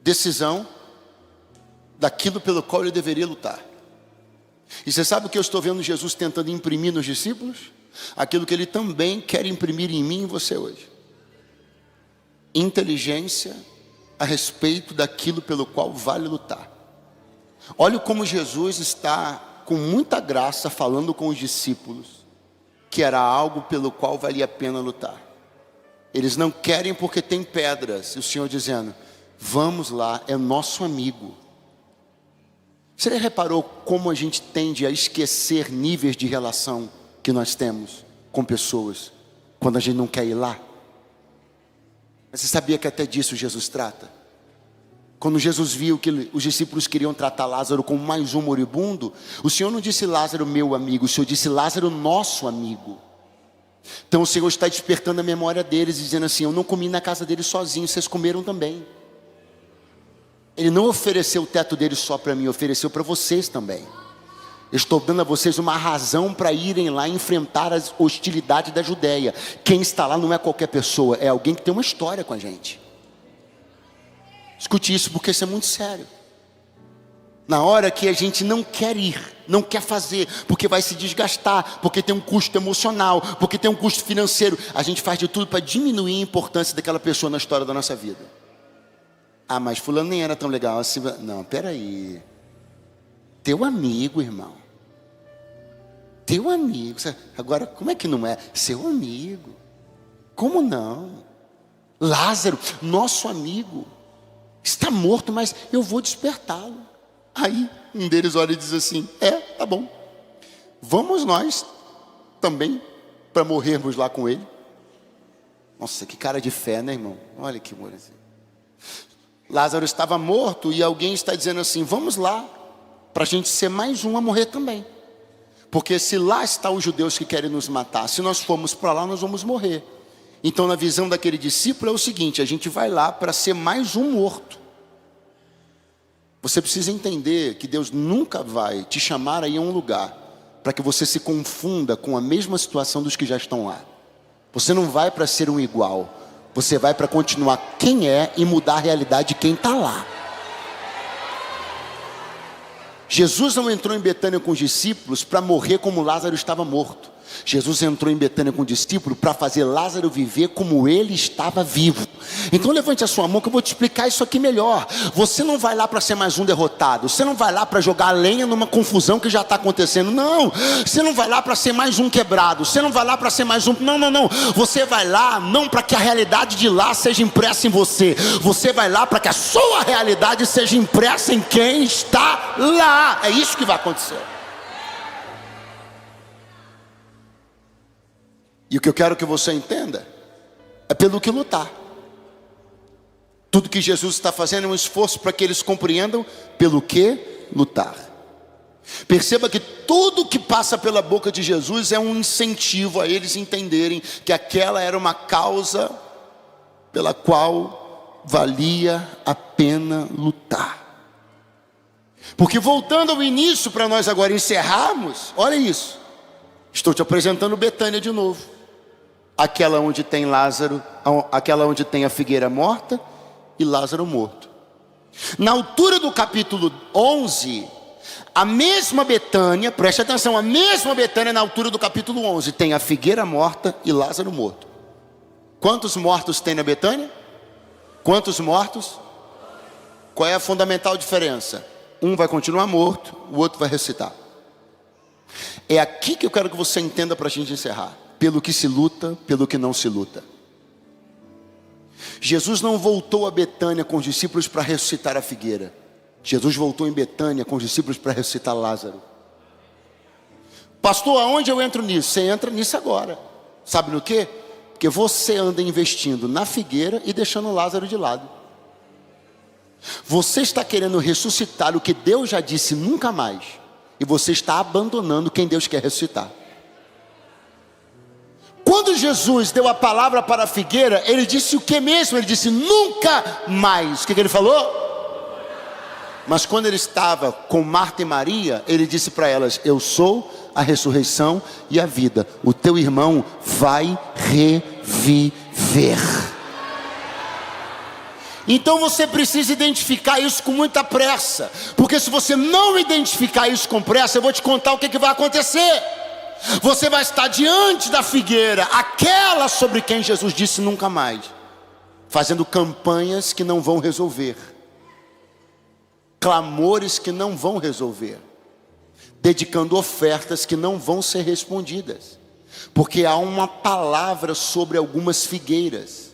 Decisão daquilo pelo qual ele deveria lutar. E você sabe o que eu estou vendo Jesus tentando imprimir nos discípulos? Aquilo que ele também quer imprimir em mim e em você hoje: inteligência a respeito daquilo pelo qual vale lutar. Olha como Jesus está com muita graça falando com os discípulos que era algo pelo qual valia a pena lutar. Eles não querem porque tem pedras, e o Senhor dizendo, vamos lá, é nosso amigo. Você já reparou como a gente tende a esquecer níveis de relação que nós temos com pessoas quando a gente não quer ir lá? Mas você sabia que até disso Jesus trata? Quando Jesus viu que os discípulos queriam tratar Lázaro como mais um moribundo, o Senhor não disse Lázaro meu amigo, o Senhor disse Lázaro nosso amigo. Então o Senhor está despertando a memória deles, dizendo assim, eu não comi na casa deles sozinho, vocês comeram também. Ele não ofereceu o teto deles só para mim, ofereceu para vocês também. Eu estou dando a vocês uma razão para irem lá enfrentar as hostilidades da Judéia. Quem está lá não é qualquer pessoa, é alguém que tem uma história com a gente. Escute isso, porque isso é muito sério. Na hora que a gente não quer ir, não quer fazer, porque vai se desgastar, porque tem um custo emocional, porque tem um custo financeiro. A gente faz de tudo para diminuir a importância daquela pessoa na história da nossa vida. Ah, mas fulano nem era tão legal assim. Não, peraí. Teu amigo, irmão. Teu amigo. Agora, como é que não é? Seu amigo. Como não? Lázaro, nosso amigo, está morto, mas eu vou despertá-lo. Aí um deles olha e diz assim: tá bom, vamos nós também para morrermos lá com ele. Nossa, que cara de fé, né, irmão? Olha que molezinho. Lázaro estava morto e alguém está dizendo assim: vamos lá, para a gente ser mais um a morrer também. Porque se lá estão os judeus que querem nos matar, se nós formos para lá, nós vamos morrer. Então, na visão daquele discípulo é o seguinte: a gente vai lá para ser mais um morto. Você precisa entender que Deus nunca vai te chamar aí a um lugar para que você se confunda com a mesma situação dos que já estão lá. Você não vai para ser um igual, você vai para continuar quem é e mudar a realidade de quem está lá. Jesus não entrou em Betânia com os discípulos para morrer como Lázaro estava morto. Jesus entrou em Betânia com o discípulo para fazer Lázaro viver como ele estava vivo. Então levante a sua mão que eu vou te explicar isso aqui melhor. Você não vai lá para ser mais um derrotado. Você não vai lá para jogar lenha numa confusão que já está acontecendo. Não, você não vai lá para ser mais um quebrado. Você não vai lá para ser mais um... Não. Você vai lá não para que a realidade de lá seja impressa em você. Você vai lá para que a sua realidade seja impressa em quem está lá. É isso que vai acontecer. E o que eu quero que você entenda é pelo que lutar. Tudo que Jesus está fazendo é um esforço para que eles compreendam pelo que lutar. Perceba que tudo que passa pela boca de Jesus é um incentivo a eles entenderem que aquela era uma causa pela qual valia a pena lutar. Porque voltando ao início, para nós agora encerrarmos, olha isso. Estou te apresentando Betânia de novo. Aquela onde tem Lázaro, aquela onde tem a figueira morta e Lázaro morto. Na altura do capítulo 11, a mesma Betânia, preste atenção, a mesma Betânia na altura do capítulo 11 tem a figueira morta e Lázaro morto. Quantos mortos tem na Betânia? Quantos mortos? Qual é a fundamental diferença? Um vai continuar morto, o outro vai ressuscitar. É aqui que eu quero que você entenda para a gente encerrar. Pelo que se luta, pelo que não se luta. Jesus não voltou a Betânia com os discípulos para ressuscitar a figueira. Jesus voltou em Betânia com os discípulos para ressuscitar Lázaro. Pastor, aonde eu entro nisso? Você entra nisso agora. Sabe no quê? Porque você anda investindo na figueira e deixando Lázaro de lado. Você está querendo ressuscitar o que Deus já disse nunca mais. E você está abandonando quem Deus quer ressuscitar. Quando Jesus deu a palavra para a figueira, ele disse o que mesmo? Ele disse nunca mais. O que ele falou? Mas quando ele estava com Marta e Maria, ele disse para elas: eu sou a ressurreição e a vida. O teu irmão vai reviver. Então você precisa identificar isso com muita pressa. Porque se você não identificar isso com pressa, eu vou te contar o que vai acontecer. Você vai estar diante da figueira, aquela sobre quem Jesus disse nunca mais, fazendo campanhas que não vão resolver, clamores que não vão resolver, dedicando ofertas que não vão ser respondidas, porque há uma palavra sobre algumas figueiras,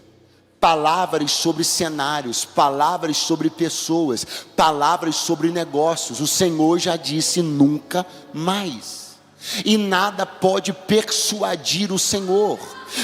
palavras sobre cenários, palavras sobre pessoas, palavras sobre negócios. O Senhor já disse nunca mais. E nada pode persuadir o Senhor,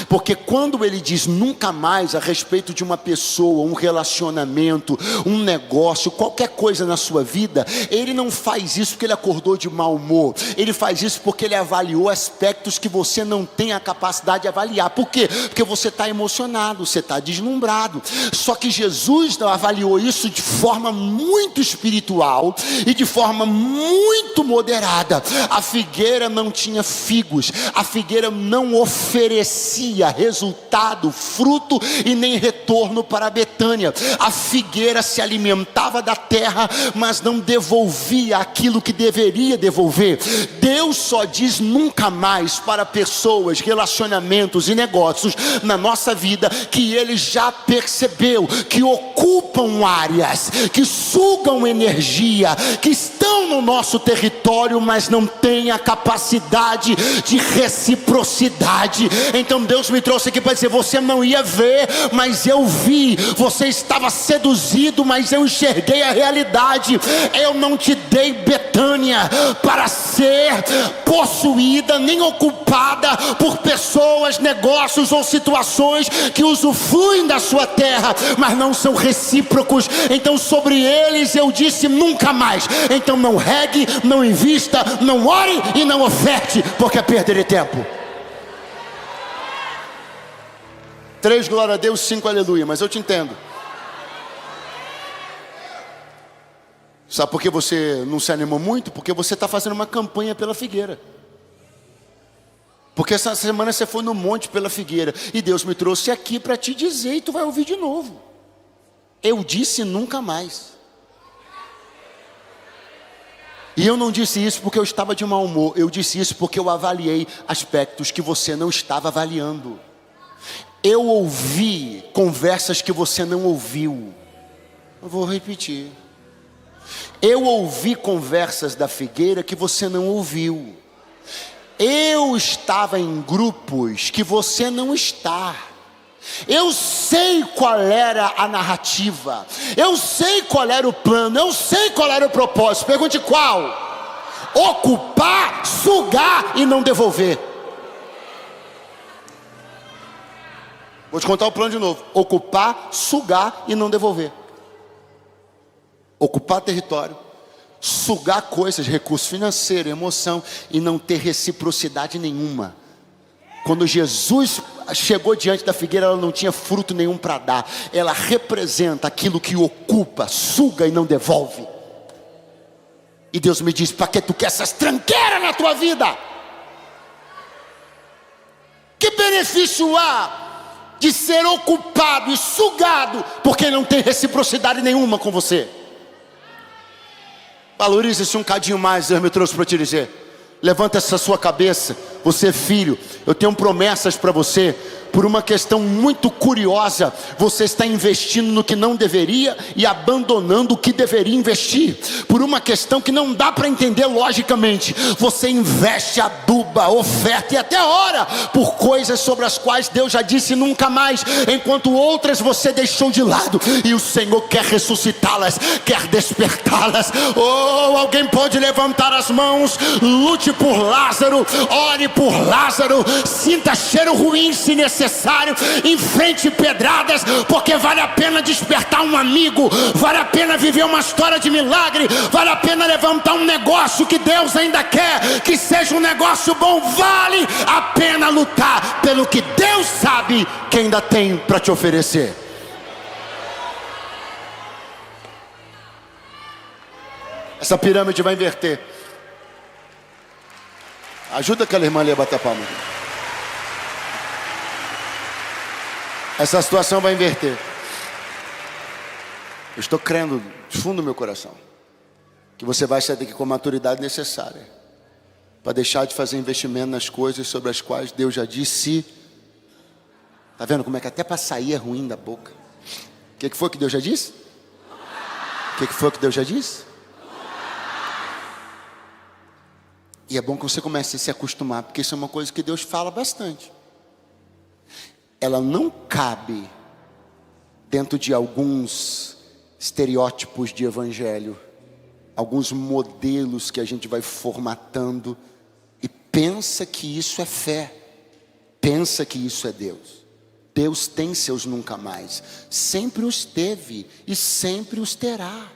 porque quando ele diz nunca mais a respeito de uma pessoa, um relacionamento, um negócio, qualquer coisa na sua vida, ele não faz isso porque ele acordou de mau humor. Ele faz isso porque ele avaliou aspectos que você não tem a capacidade de avaliar. Por quê? Porque você está emocionado, você está deslumbrado. Só que Jesus avaliou isso de forma muito espiritual e de forma muito moderada. A figueira não tinha figos, a figueira não oferecia merecia resultado, fruto e nem retorno para Betânia. A figueira se alimentava da terra, mas não devolvia aquilo que deveria devolver. Deus só diz nunca mais para pessoas, relacionamentos e negócios na nossa vida que Ele já percebeu que ocupam áreas, que sugam energia, que estão no nosso território, mas não têm a capacidade de reciprocidade. Então Deus me trouxe aqui para dizer: você não ia ver, mas eu vi. Você estava seduzido, mas eu enxerguei a realidade. Eu não te dei Betânia para ser possuída nem ocupada por pessoas, negócios ou situações que usufruem da sua terra, mas não são recíprocos. Então sobre eles eu disse: nunca mais. Então não regue, não invista, não ore e não oferte, porque é perder tempo. 3 glória a Deus, 5 aleluia. Mas eu te entendo. Sabe por que você não se animou muito? Porque você está fazendo uma campanha pela figueira. Porque essa semana você foi no monte pela figueira, e Deus me trouxe aqui para te dizer, e tu vai ouvir de novo: eu disse nunca mais. E eu não disse isso porque eu estava de mau humor. Eu disse isso porque eu avaliei aspectos que você não estava avaliando. Eu ouvi conversas que você não ouviu. Eu vou repetir. Eu ouvi conversas da figueira que você não ouviu. Eu estava em grupos que você não está. Eu sei qual era a narrativa, eu sei qual era o plano, eu sei qual era o propósito. Pergunte qual? Ocupar, sugar e não devolver. Vou te contar o plano de novo: ocupar, sugar e não devolver. Ocupar território, sugar coisas, recurso financeiro, emoção, e não ter reciprocidade nenhuma. Quando Jesus chegou diante da figueira, ela não tinha fruto nenhum para dar. Ela representa aquilo que ocupa, suga e não devolve. E Deus me diz: para que tu quer essas tranqueiras na tua vida? Que benefício há de ser ocupado e sugado porque não tem reciprocidade nenhuma com você? Valorize-se um cadinho mais. Deus me trouxe para te dizer: levanta essa sua cabeça. Você, filho, eu tenho promessas para você. Por uma questão muito curiosa, você está investindo no que não deveria e abandonando o que deveria investir. Por uma questão que não dá para entender logicamente, você investe, aduba, oferta e até ora por coisas sobre as quais Deus já disse nunca mais, enquanto outras você deixou de lado. E o Senhor quer ressuscitá-las, quer despertá-las. Oh, alguém pode levantar as mãos? Lute por Lázaro, ore por Lázaro, sinta cheiro ruim se necessário, enfrente pedradas, porque vale a pena despertar um amigo, vale a pena viver uma história de milagre, vale a pena levantar um negócio que Deus ainda quer que seja um negócio bom. Vale a pena lutar pelo que Deus sabe que ainda tem para te oferecer. Essa pirâmide vai inverter. Ajuda aquela irmã ali a bater a palma. Essa situação vai inverter. Eu estou crendo de fundo do meu coração que você vai sair daqui com a maturidade necessária para deixar de fazer investimento nas coisas sobre as quais Deus já disse. Está vendo como é que até para sair é ruim da boca? O que foi que Deus já disse? O que foi que Deus já disse? E é bom que você comece a se acostumar, porque isso é uma coisa que Deus fala bastante. Ela não cabe dentro de alguns estereótipos de evangelho, alguns modelos que a gente vai formatando e pensa que isso é fé, pensa que isso é Deus. Deus tem seus nunca mais, sempre os teve e sempre os terá,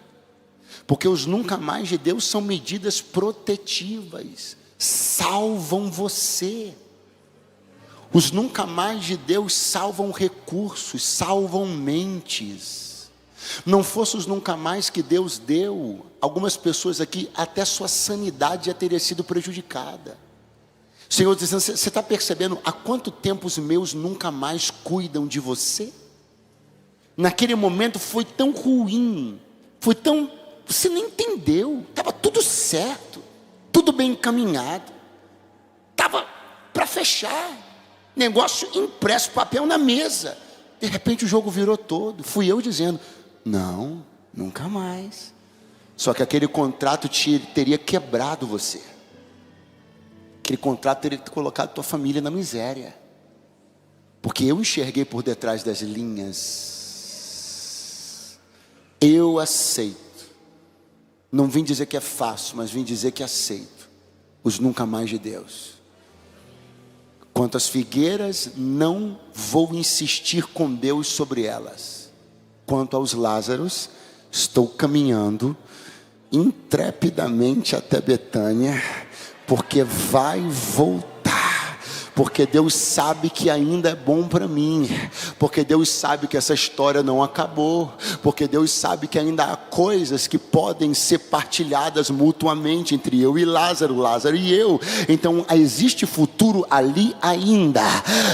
porque os nunca mais de Deus são medidas protetivas, salvam você. Os nunca mais de Deus salvam recursos, salvam mentes. Não fosse os nunca mais que Deus deu, algumas pessoas aqui, até sua sanidade já teria sido prejudicada. Senhor dizendo, você está percebendo há quanto tempo os meus nunca mais cuidam de você? Naquele momento foi tão ruim, você não entendeu, estava tudo certo, tudo bem encaminhado, estava para fechar, negócio impresso, papel na mesa. De repente o jogo virou todo, fui eu dizendo, não, nunca mais. Só que aquele contrato teria quebrado você. Aquele contrato teria colocado tua família na miséria. Porque eu enxerguei por detrás das linhas. Eu aceito. Não vim dizer que é fácil, mas vim dizer que aceito os nunca mais de Deus. Quanto às figueiras, não vou insistir com Deus sobre elas. Quanto aos Lázaros, estou caminhando intrepidamente até Betânia, porque vai voltar. Porque Deus sabe que ainda é bom para mim. Porque Deus sabe que essa história não acabou. Porque Deus sabe que ainda há coisas que podem ser partilhadas mutuamente entre eu e Lázaro, Lázaro e eu. Então existe futuro ali ainda.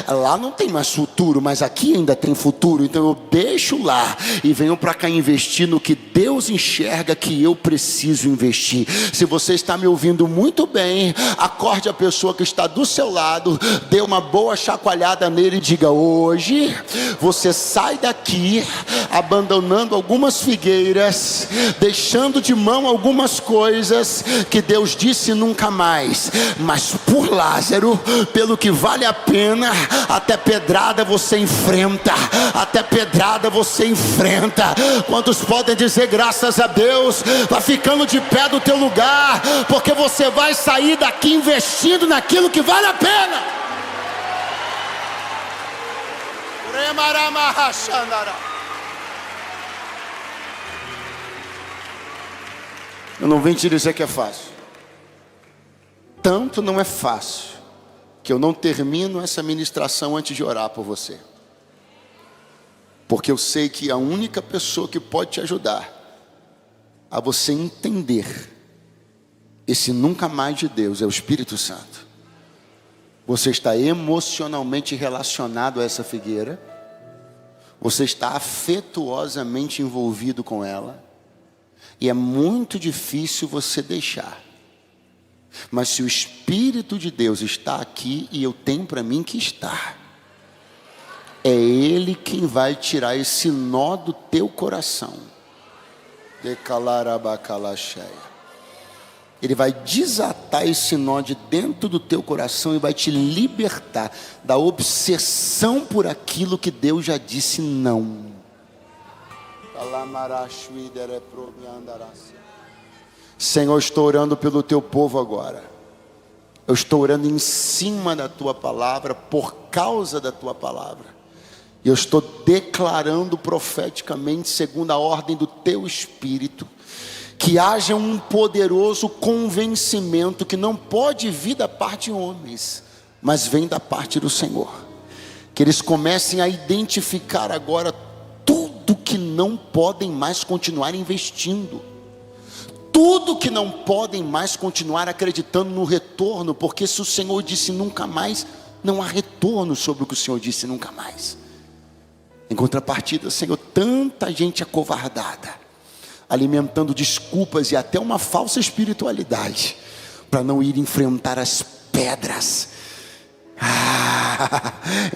Lá não tem mais futuro, mas aqui ainda tem futuro. Então eu deixo lá e venho para cá investir no que Deus enxerga que eu preciso investir. Se você está me ouvindo muito bem, acorde a pessoa que está do seu lado, dê uma boa chacoalhada nele e diga: hoje você sai daqui abandonando algumas figueiras, deixando de mão algumas coisas que Deus disse nunca mais, mas por Lázaro, pelo que vale a pena, até pedrada você enfrenta, até pedrada você enfrenta. Quantos podem dizer graças a Deus? Vai ficando de pé do teu lugar, porque você vai sair daqui investindo naquilo que vale a pena. Eu não vim te dizer que é fácil. Tanto não é fácil que eu não termino essa ministração antes de orar por você. Porque eu sei que a única pessoa que pode te ajudar a você entender esse nunca mais de Deus é o Espírito Santo. Você está emocionalmente relacionado a essa figueira. Você está afetuosamente envolvido com ela. E é muito difícil você deixar. Mas se o Espírito de Deus está aqui, e eu tenho para mim que está, é Ele quem vai tirar esse nó do teu coração. Ele vai desatar esse nó de dentro do teu coração e vai te libertar da obsessão por aquilo que Deus já disse não. Senhor, estou orando pelo teu povo agora. Eu estou orando em cima da tua palavra, por causa da tua palavra. E eu estou declarando profeticamente, segundo a ordem do teu Espírito, que haja um poderoso convencimento que não pode vir da parte de homens, mas vem da parte do Senhor. Que eles comecem a identificar agora tudo que não podem mais continuar investindo, tudo que não podem mais continuar acreditando no retorno, porque se o Senhor disse nunca mais, não há retorno sobre o que o Senhor disse nunca mais. Em contrapartida, Senhor, tanta gente acovardada, alimentando desculpas e até uma falsa espiritualidade, para não ir enfrentar as pedras.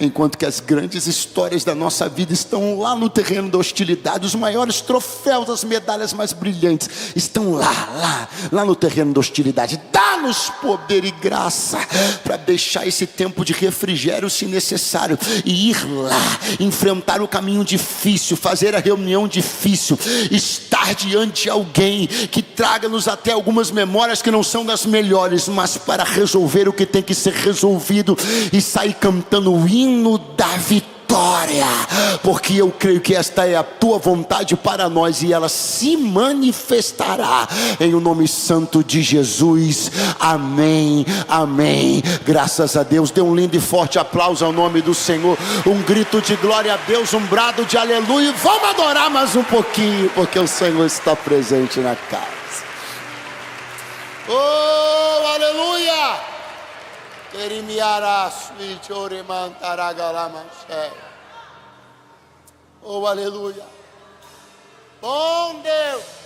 Enquanto que as grandes histórias da nossa vida estão lá no terreno da hostilidade, os maiores troféus, as medalhas mais brilhantes estão lá no terreno da hostilidade. Dá-nos poder e graça para deixar esse tempo de refrigério, se necessário, e ir lá, enfrentar o caminho difícil, fazer a reunião difícil, estar diante de alguém que traga-nos até algumas memórias que não são das melhores, mas para resolver o que tem que ser resolvido, e sair cantando o hino da vitória, porque eu creio que esta é a tua vontade para nós, e ela se manifestará em o nome santo de Jesus. Amém, amém. Graças a Deus. Dê um lindo e forte aplauso ao nome do Senhor, um grito de glória a Deus, um brado de aleluia. Vamos adorar mais um pouquinho, porque o Senhor está presente na casa. Oh, aleluia! Oh, aleluia. Bom Deus.